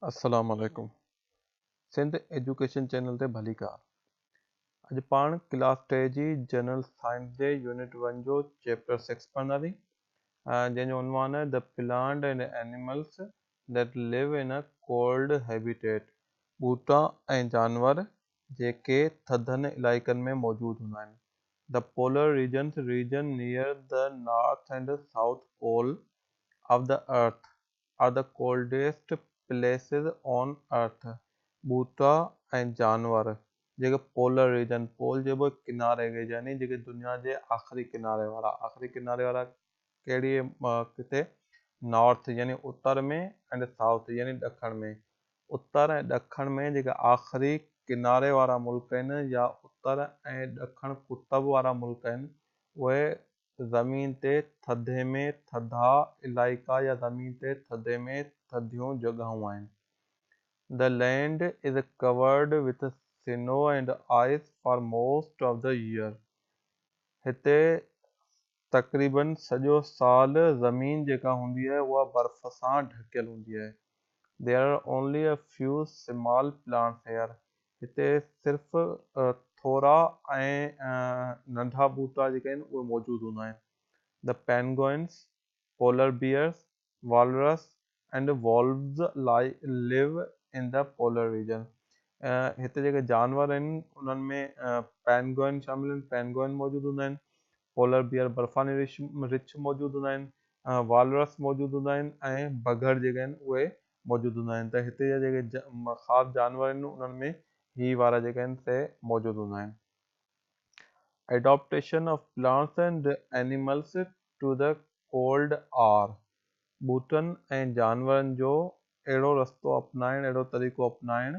अस्सलाम वालेकुम। Sindh education channel ते भली कार। अॼु पाण क्लास 3 जी जनरल साइंस जे यूनिट 1 जो चैप्टर 6 पढ़ंदासीं, जंहिंजो उनवान आहे the plant and animals that live in a cold habitat. ॿूटा ऐं जानवर जेके थधनि इलाइक़नि में मौजूदु हूंदा आहिनि। The polar region near the north and south pole of the earth are the coldest places on earth। ॿूटा ऐं जानवर जेके पोलर रीजन, पोल जे बि किनारे के यानी जेके दुनिया जे आख़िरी किनारे वारा कहिड़ी किथे नॉर्थ यानी उत्तर में एंड साउथ यानी ॾखण में। उत्तर ऐं ॾखण में जेके आख़िरी किनारे वारा मुल्क आहिनि या उत्तर ऐं ॾखण कुतब वारा मुल्क आहिनि, उहे ज़मीन ते थधे में थधा इलाइक़ा या ज़मीन ते थधे में थधियूं जॻहियूं आहिनि। The land is covered with snow and ice for most of the year। हिते तक़रीबन सॼो साल ज़मीन जेका हूंदी आहे उहा बर्फ़ सां ढकियल हूंदी आहे। There are only a few small plants here। हिते सिर्फ़ु थोरा ऐं नंढा ॿूटा जेके आहिनि उहे मौजूदु हूंदा आहिनि। The penguins, polar bears, walrus and wolves live in the polar region। हिते जेके जानवर आहिनि उन्हनि में पेंगुइन शामिल आहिनि, पेंगुइन मौजूदु हूंदा आहिनि। पोलर बियर बर्फ़ानी रिछ मौजूदु हूंदा आहिनि, वालरस मौजूदु हूंदा आहिनि ऐं बघर जेके आहिनि उहे मौजूदु हूंदा आहिनि। त हिते जा जेके ख़ासि जानवर आहिनि उन्हनि में ही वारा जेके आहिनि से मौजूदु हूंदा आहिनि। Adaptation of plants and animals to the cold are। ॿूटनि ऐं जानवरनि जो अहिड़ो रस्तो अपनाइणु, अहिड़ो तरीक़ो अपनाइणु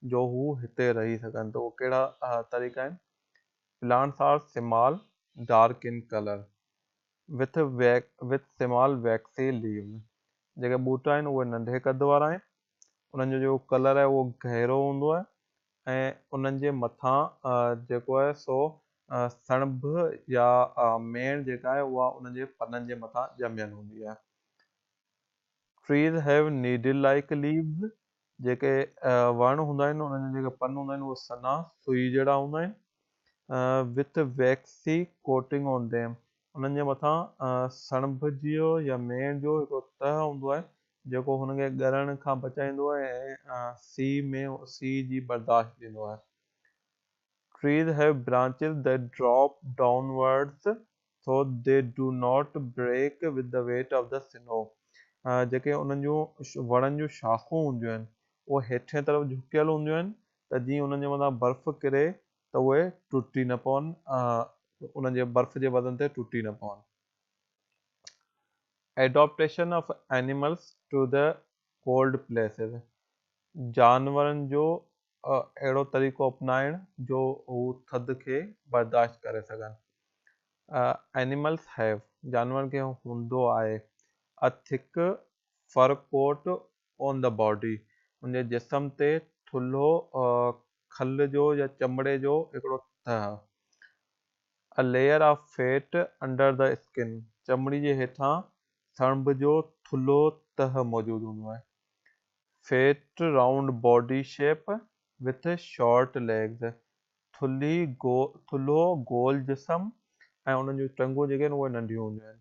जो हू हिते रही सघनि। त उहे कहिड़ा तरीक़ा आहिनि? Plants are small, dark in color with small waxy leaves। जेके ॿूटा आहिनि उहे नंढे कद वारा आहिनि, उन्हनि जो जेको कलर आहे उहो गहरो हूंदो आहे ऐं उन्हनि जे मथां जेको आहे सो सणभ या मेण जेका आहे उहा उन्हनि जे पननि जे मथां ॼमियल हूंदी आहे। Trees have needle like leaves। जेके वण हूंदा आहिनि उन्हनि जा जेके पन हूंदा आहिनि उहे सना सुई जहिड़ा हूंदा आहिनि। with waxy coating on them। उन्हनि जे मथां सणभ जो या मेण जो हिकिड़ो तह हूंदो आहे जेको हुनखे ॻरण खां बचाईंदो आहे ऐं सीउ जी बर्दाश्त ॾींदो आहे। Trees have branches that drop downwards so they do not break with the weight of the snow। जेके उन्हनि जूं वणनि जूं शाख़ूं हूंदियूं आहिनि उहे हेठे तरफ़ झुकियल हूंदियूं आहिनि त जीअं उन्हनि जे मथां बर्फ़ किरे त उहे टुटी न पवनि, उन्हनि जे बर्फ़ जे वज़न ते टुटी न पवनि। Adaptation of animals to the cold places। जानवरनि जो अहिड़ो तरीक़ो अपनाइणु जो हू थधि खे बर्दाश्त करे सघनि। एनिमल्स हैव, जानवरनि खे हूंदो आहे a thick fur coat on the body. उनजे जिस्म ते थुल्हो खल जो या चमड़े जो हिकिड़ो तह। A layer of fat under the skin. चमड़ी जे हेठां सणभ जो थुल्हो तह मौजूदु हूंदो आहे। Fat round body shape with short legs. थुल्हो गोल जिस्म ऐं उन्हनि जूं टंगूं जेके आहिनि उहे नंढियूं हूंदियूं आहिनि।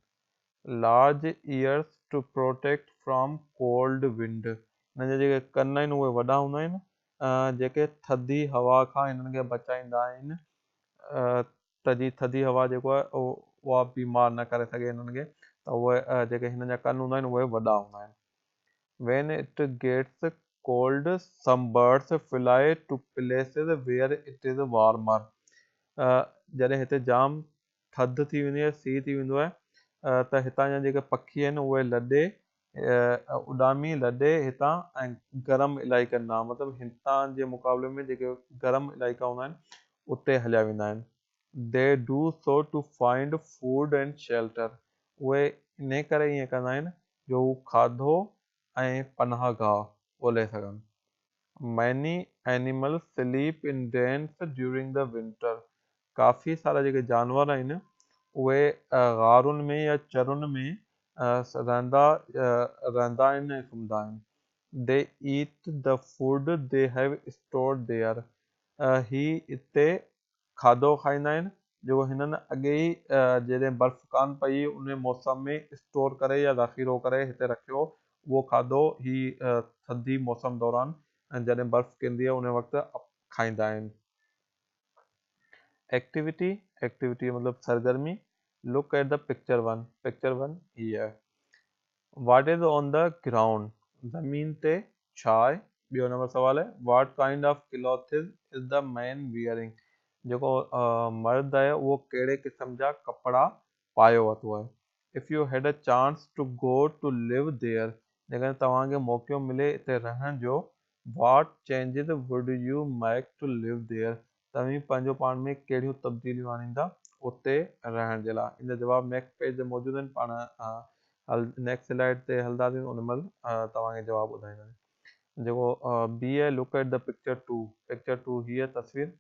Large ears to protect from cold wind. हिन जा जेके कन आहिनि उहे वॾा हूंदा आहिनि जेके थधी हवा खां हिननि खे बचाईंदा आहिनि। थधी हवा जेको आहे उहा बीमार न करे सघे हिननि खे, त उहे जेके हिन जा कन हूंदा आहिनि उहे वॾा हूंदा आहिनि। When it gets cold, some birds fly to places where it is warmer। जॾहिं हिते जाम थधि थी वेंदी आहे, सीउ थी वेंदो आहे, त हितां जा जेके पखी आहिनि उहे उॾामी लॾे हितां ऐं गरम इलाइक़नि ॾांहुं, मतिलबु हितां जे मुक़ाबले में जेके गरम इलाइक़ा हूंदा आहिनि उते हलिया वेंदा आहिनि। They do so to find food and shelter। उहे इन करे ईअं कंदा आहिनि जो हू खाधो ऐं पनाह गाह ॻोल्हे सघनि। Many animals sleep in dens during the winter। काफ़ी सारा जेके जानवर आहिनि उहे गारुनि में या चरुनि में रहंदा आहिनि ऐं सुम्हंदा आहिनि। they eat the food they have stored there. ही इते खाधो खाईंदा आहिनि जेको हिननि अॻे ई जॾहिं बर्फ़ कान पई उन मौसम में स्टोर करे या ज़ख़ीरो करे हिते रखियो उहो खाधो ही थधी मौसम दौरान जॾहिं बर्फ़ किरंदी आहे उन वक़्तु खाईंदा आहिनि। एक्टिविटी मतलब सरगर्मी। Look at the picture one here. What is on the ground? ज़मीन ते छा आहे? ॿियो नंबर सवाल है What kind of clothes is the man wearing? जेको मर्द आहे उहो कहिड़े क़िस्म जा कपिड़ा पायो वरितो आहे। If you had a chance to go to live there, जेकॾहिं तव्हांखे मौक़ो मिले हिते रहण जो, what changes would you make to live there? तव्हीं पंहिंजो पाण में कहिड़ियूं तब्दीलियूं आणींदा उते रहण जे लाइ? इन जा जवाब नेक्स्ट पेज ते मौजूदु आहिनि, पाण नेक्स्ट स्लाइड ते हलंदासीं उन महिल तव्हांखे जवाबु ॿुधाईंदासीं। जेको बी आहे लुक एट द पिक्चर टू हीअ तस्वीर।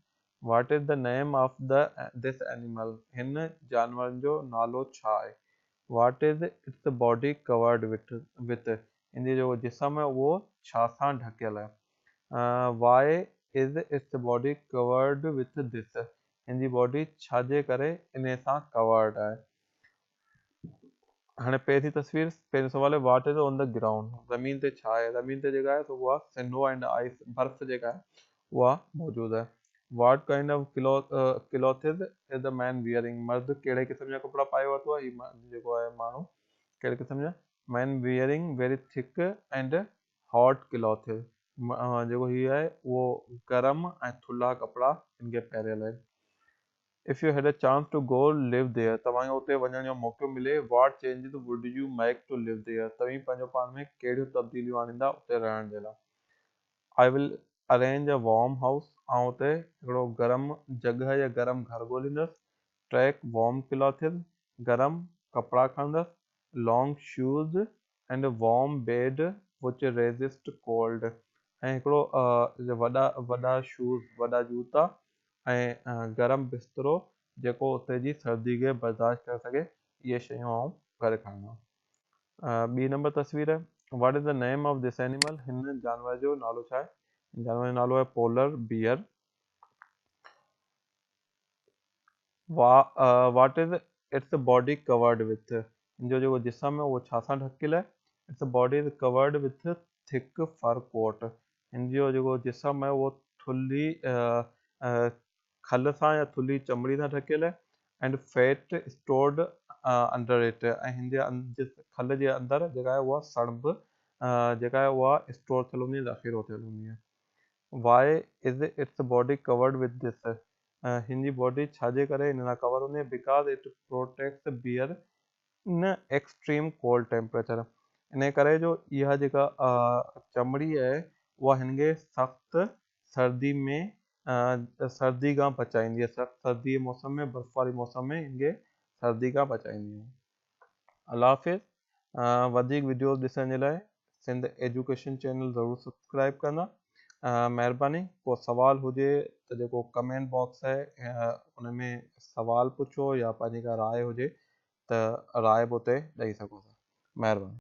What is the name of this animal? हिन जानवर जो नालो छा आहे? What is its body covered with? इन जो जिस्म आहे उहो छा सां ढकियल आहे? Why is its body covered with this? हिन जी बॉडी छाजे करे इन सां कवर्ड आहे? हाणे पहिरीं तस्वीर पहिरियों सवाल आहे what is on the ground? ज़मीन ते छा आहे? ज़मीन ते जेका आहे उहा स्नो एंड आइस बर्फ़ जेका आहे उहा मौजूदु आहे। What kind of clothes is the man wearing? मर्द कहिड़े क़िस्म जा कपिड़ा पाए वरितो आहे? हीउ जेको आहे माण्हू कहिड़े क़िस्म जा? Man wearing very thick and hot clothes. जेको हीअ आहे उहो गरम ऐं थुल्हा कपिड़ा हिन खे पहिरियल आहिनि। If you had a chance to go live there, तव्हांखे उते वञण जो मौक़ो मिले, what changes would you make to live there? तव्हीं पंहिंजो पाण में कहिड़ियूं तब्दीलियूं आणींदा उते रहण जे लाइ? I will arrange a warm house. आउं उते हिकिड़ो गरम जॻह या गरम घर ॻोल्हींदुसि। Take warm clothes, गरम कपिड़ा खणंदुसि। Long shoes and a warm bed which resist cold. ऐं हिकिड़ो वॾा शूज़ वॾा जूता ऐं गरम बिस्तरो जेको उते जी सर्दी खे बर्दाश्त करे सघे, इहे शयूं आउं करे खणंदुमि। ॿी नंबर तस्वीर आहे what is the name of this animal? हिन जानवर जो नालो छा आहे? जानवर जो नालो आहे polar bear. What is its body covered with? हिन जो जेको जिस्म आहे उहो छा सां ढकियल आहे? Its body is covered with thick fur coat. हिन जो जेको जिस्म आहे उहो थुल्ही खल सां या थुल्ही चमड़ी सां ढकियल आहे। And fat stored under it. ऐं हिन जे खल जे अंदरि जेका आहे उहा सणभ जेका आहे उहा स्टोर थियल हूंदी आहे, ज़ख़ीरो थियल हूंदी आहे। Why is its body covered with this? हिन जी बॉडी छाजे करे हिन सां कवर हूंदी आहे? Because it protects bear in extreme cold temperature. इन करे जो इहा जेका चमड़ी आहे उहा हिन खे सख़्तु सर्दी में सर्दी खां बचाईंदी आहे। सख़्तु सर्दी जे मौसम में बर्फ़ वारी मौसम में हिन खे सर्दी खां बचाईंदी आहे। अल्लाह हाफ़िज़। वधीक वीडियोस ॾिसण जे लाइ सिंध एजुकेशन चैनल ज़रूरु सब्सक्राइब कंदा। महिरबानी। को सवाल हुजे त जेको कमेंट बॉक्स आहे उन में सवाल पुछो या पंहिंजी का राय हुजे त राय बि उते ॾेई सघो था। महिरबानी।